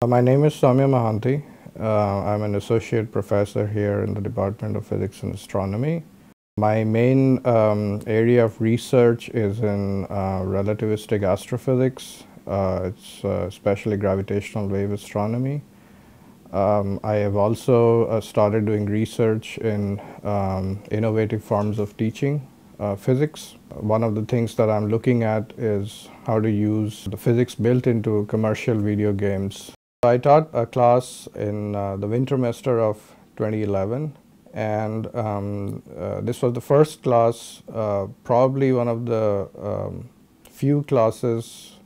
My name is Soumya Mohanty. I'm an associate professor here in the Department of Physics and Astronomy. My main area of research is in relativistic astrophysics. It's especially gravitational wave astronomy. I have also started doing research in innovative forms of teaching physics. One of the things that I'm looking at is how to use the physics built into commercial video games. I taught a class in the winter semester of 2011, and this was the first class, probably one of the few classes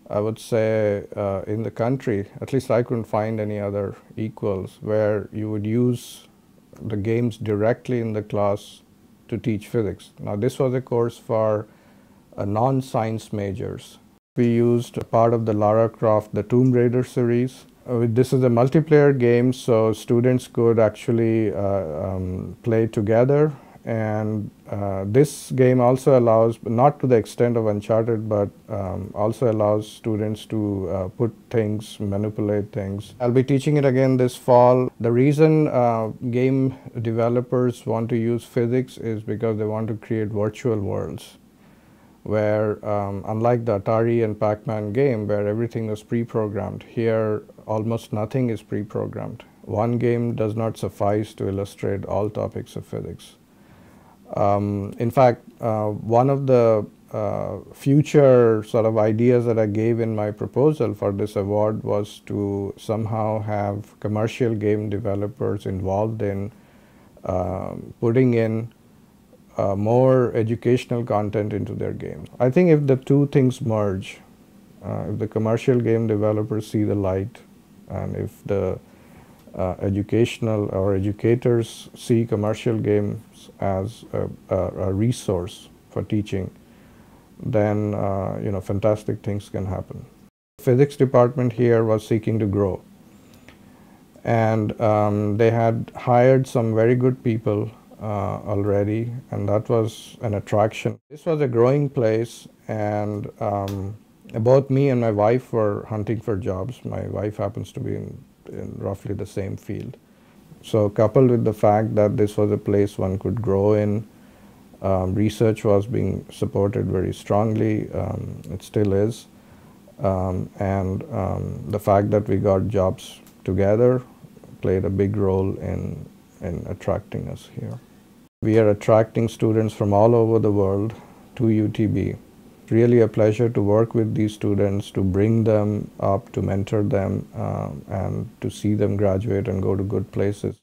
I would say in the country, at least I couldn't find any other equals, where you would use the games directly in the class to teach physics. Now this was a course for non-science majors. We used a part of the Lara Croft, the Tomb Raider series. This is a multiplayer game, so students could actually play together. And this game also allows, not to the extent of Uncharted, but also allows students to put things, manipulate things. I'll be teaching it again this fall. The reason game developers want to use physics is because they want to create virtual worlds, where unlike the Atari and Pac-Man game where everything was pre-programmed, here almost nothing is pre-programmed. One game does not suffice to illustrate all topics of physics. In fact, one of the future sort of ideas that I gave in my proposal for this award was to somehow have commercial game developers involved in putting in more educational content into their games. I think if the two things merge, if the commercial game developers see the light, and if the educational or educators see commercial games as a resource for teaching, then fantastic things can happen. The physics department here was seeking to grow, and they had hired some very good people already, and that was an attraction. This was a growing place, and both me and my wife were hunting for jobs. My wife happens to be in roughly the same field. So coupled with the fact that this was a place one could grow in, research was being supported very strongly, it still is, and the fact that we got jobs together played a big role in attracting us here. We are attracting students from all over the world to UTB. Really a pleasure to work with these students, to bring them up, to mentor them, and to see them graduate and go to good places.